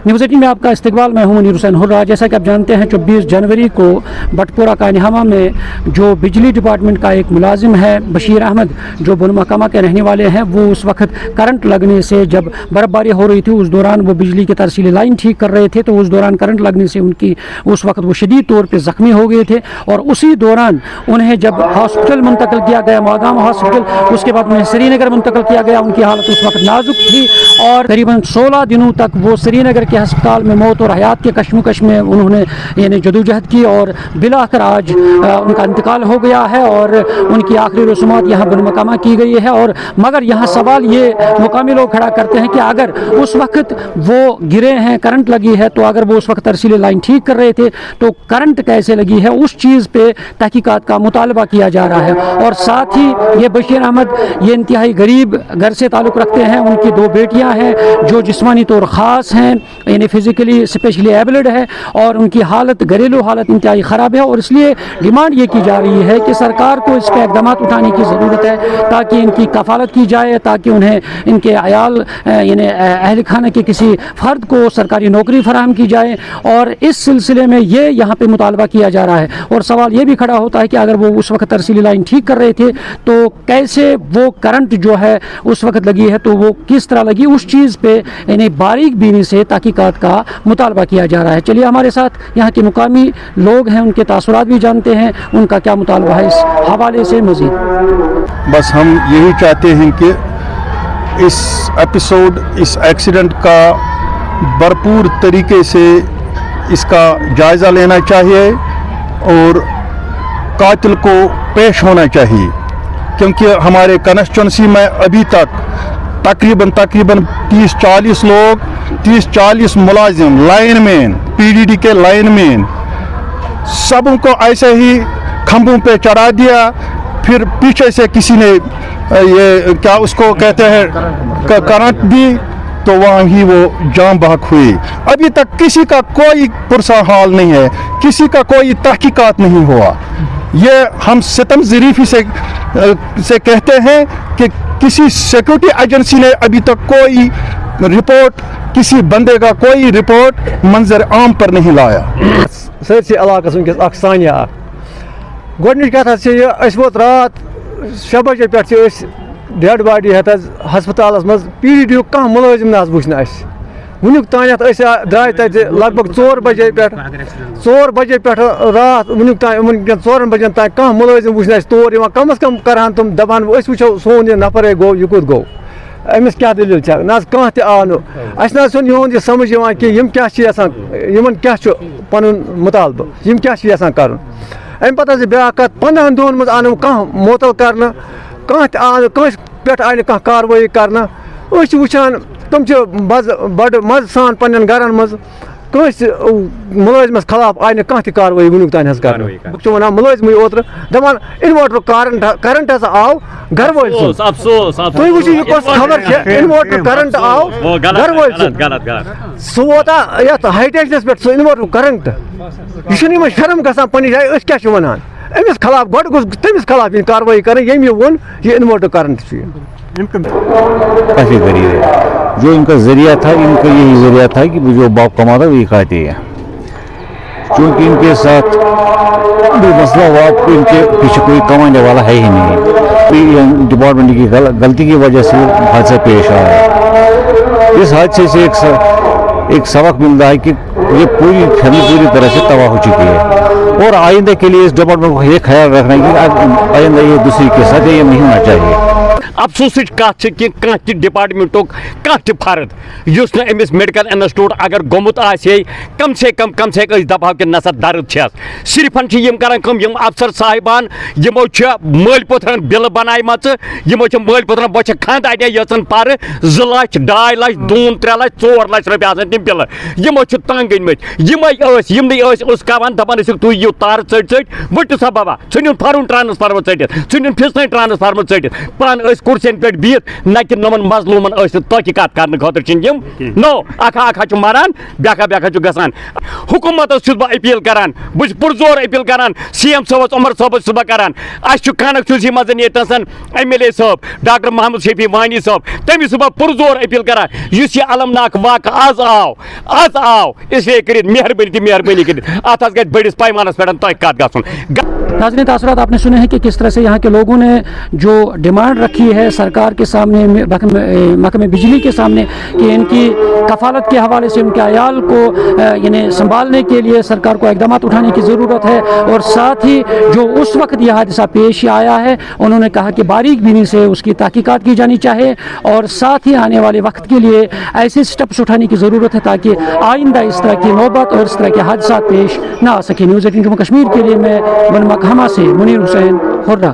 News 18 में आपका इस्तकबाल। मैं हूं मुनीर हुसैन हुर्रा। जैसा कि आप जानते हैं 24 जनवरी को बटपुरा कानिहामा में जो बिजली डिपार्टमेंट का एक मुलाजिम है बशीर अहमद, जो बनमकामा के रहने वाले हैं, वो उस वक्त करंट लगने से, जब बर्फ़बारी हो रही थी उस दौरान वो बिजली की तरसीली लाइन ठीक कर रहे थे, तो उस दौरान करंट लगने से उनकी उस वक्त वो शदीद तौर पर ज़ख्मी हो गए थे। और उसी दौरान उन्हें जब हॉस्पिटल मुंतकिल किया गया, मागाम हॉस्पिटल, उसके बाद उन्हें श्रीनगर मुंतकिल किया गया। उनकी हालत उस वक्त नाजुक थी और करीबन 16 दिनों तक वो श्रीनगर के अस्पताल में मौत और हयात के कशमकश में उन्होंने यानी जदोजहद की और बिलाखिर आज उनका इंतकाल हो गया है और उनकी आखिरी रसूमात यहाँ बनमकामा की गई है। और मगर यहाँ सवाल ये मुकामी लोग खड़ा करते हैं कि अगर उस वक्त वो गिरे हैं, करंट लगी है, तो अगर वो उस वक्त तरसीली लाइन ठीक कर रहे थे तो करंट कैसे लगी है, उस चीज़ पे तहकीकात का मुतालबा किया जा रहा है। और साथ ही ये बशीर अहमद ये इंतहाई गरीब घर से ताल्लुक़ रखते हैं। उनकी 2 बेटियाँ हैं जो जिस्मानी तौर ख़ास हैं, यानी फिज़िकली स्पेशली एबल्ड है और उनकी हालत, घरेलू हालत इंतहाई ख़राब है। और इसलिए डिमांड ये की जा रही है कि सरकार को इस पर इक़दाम उठाने की ज़रूरत है ताकि इनकी कफ़ालत की जाए, ताकि उन्हें इनके अयाल यानी अहल खाना के किसी फ़र्द को सरकारी नौकरी फराहम की जाए। और इस सिलसिले में ये यहाँ पे मुतालबा किया जा रहा है। और सवाल ये भी खड़ा होता है कि अगर वो उस वक्त तरसीली लाइन ठीक कर रहे थे तो कैसे वो करंट जो है उस वक्त लगी है, तो वो किस तरह लगी, उस चीज़ पे यानी बारीक बीनी से तहकीकात का मुतालबा किया जा रहा है। चलिए हमारे साथ यहाँ के मुकामी लोग हैं, उनके तासुरात भी जानते हैं, उनका क्या मुतालबा है इस हवाले से मज़ीद। बस हम यही चाहते हैं कि इस एपिसोड, इस एक्सीडेंट का भरपूर तरीके से इसका जायज़ा लेना चाहिए और कातिल को पेश होना चाहिए, क्योंकि हमारे कॉन्स्टिट्यूंसी में अभी तक तकरीबन 30-40 लोग, 30-40 मुलाजिम, लाइनमैन, पीडीडी के लाइनमैन, सबको ऐसे ही खंभों पे चढ़ा दिया। फिर पीछे से किसी ने ये क्या उसको कहते हैं करंट दी, तो वहाँ ही वो जान बहक हुई। अभी तक किसी का कोई पुरसा हाल नहीं है, किसी का कोई तहकीकात नहीं हुआ। ये हम सितम ज़रीफ़ी से कहते हैं कि किसी सिक्योरिटी एजेंसी ने अभी तक कोई रिपोर्ट, किसी बंदे का कोई रिपोर्ट मंजर आम पर नहीं लाया। सरसी इलाकस वनकस अख सानिया गोडनिच कथ ये वोत रात 6 बजे पे डेड बॉडी हेत हस्पताल मज पीडीडी कह मुलाजिम ना वुचन वुनिक तान द्राय तत लगभग 4 बजे पे रात वुनिक तान 4 बजन तान कह मुलाजिम वुचन तौर कम अज कम करान तुम दपान वो सोन यह नफर गो यह कुत गो अमिस क्या दलील ना कह तह नो ना यह समझ कि क्या क्या पन मुतालबा क्या कर अम पे ब्या कत 15 दोहन मज आन कह मोतल कर कंस पे आय कह कार्रवाई कर वुचान तुम बड़ मज सान पन्न गरन मज कंस मुलाजिमस खिलाफ आय कह कार्रवाई वुनिक तान कर वन मुलाजिम ओतर दपान इन्वर्टर करंट हसा आव घर वोल तुम वो कस खबर इन्वर्टर करंट आव घर वोल सह वोता ये हाई टेंशनस पे सह इन्वर्टर करंट यह शर्म गसान पन्नी जाए क्या वनान अमिस खिलाफ गो तमिस खिलाफ कार्रवाई कर ये वोन ये इन्वर्टर करंट काफ़ी गरीब है। जो इनका ज़रिया था, इनका यही ज़रिया था कि जो बाप कमाता वही खाते हैं। क्योंकि इनके साथ भी मसला हुआ, इनके पीछे कोई कमाने वाला है ही नहीं। डिपार्टमेंट की गलती की वजह से हादसा पेश आया। इस हादसे से एक सबक मिल रहा है कि ये पूरी फैमिली पूरी तरह से तबाह हो चुकी है और आइंदा के लिए इस डिपार्टमेंट को ये ख्याल रखना है कि आइंदा ये दूसरी के साथ ये नहीं होना चाहिए। अफसोस कत कि कह डिपार्टमेंटो कह फर्द युस अमिस मेडिकल इंस्टीट्यूट अगर गोमुत आसे कम से कम दपा कि नसा दर्द सिर्फन कर अफसर साहिबान यमो मल पुथरन बिल बनाम यमो मल पुथरन बो खंद अटे यन पर 2 लाख 2.5 लाख 2-3 लाख 4 लाख रुपये आसान बिल यमो तंग تنگ گٔمٕتۍ یِمنٕے ٲسۍ کَوان دَپان ٲسِکھ تُہۍ یِیِو تارٕ ژٔٹۍ ؤٹِو سا بابا ژھٕنِن پھَرُن ٹرٛانسفارمر ژٔٹِتھ ژھٕنِن فِسنٲے ٹرٛانسفارمر ژٔٹِتھ پانہٕ ٲسۍ کُرسین پٮ۪ٹھ بِہِتھ نہ کہِ نۄمَن مظلوٗمَن ٲسۍ تحقیٖقات کَرنہٕ خٲطرٕ چھِنہٕ یِم نو اکھا چھُ مَران بیٛاکھا چھُ گژھان حکوٗمتَس چھُس بہٕ أپیٖل کَران بہٕ چھُس پُرزور أپیٖل کَران سی ایم صٲبَس عمر صٲبَس چھُس بہٕ کَران اَسہِ چھُ کانَکچُنسی منٛز ییٚتنَس ایم ایل اے صٲب ڈاکٹر محمد شفیع وانی صٲب تٔمِس چھُس بہٕ پُرزور أپیٖل کَران یُس یہِ المناک واقعہٕ آز آو اِسلیے کٔرِتھ مہربٲنی کٔرِتھ اَتھ حظ گژھِ بٔڑِس پیمانَس پٮ۪ٹھ تحقیقات گژھُن. ناظرین تاثرات آپ نے سنے ہیں کہ کس طرح سے یہاں کے لوگوں نے جو ڈیمانڈ رکھی ہے سرکار کے سامنے محکمہ بجلی کے سامنے کہ ان کی کفالت کے حوالے سے ان کے عیال کو یعنی سنبھالنے کے لیے سرکار کو اقدامات اٹھانے کی ضرورت ہے اور ساتھ ہی جو اس وقت یہ حادثہ پیش آیا ہے انہوں نے کہا کہ باریک بینی سے اس کی تحقیقات کی جانی چاہیے اور ساتھ ہی آنے والے وقت کے لیے ایسے سٹیپس اٹھانے کی ضرورت ہے تاکہ آئندہ اس طرح کی نوبت اور اس طرح کے حادثات پیش نہ آ سکے. نیوز 18 جموں کشمیر کے لیے میں بنما کھاما سے منیر حسین خرہ.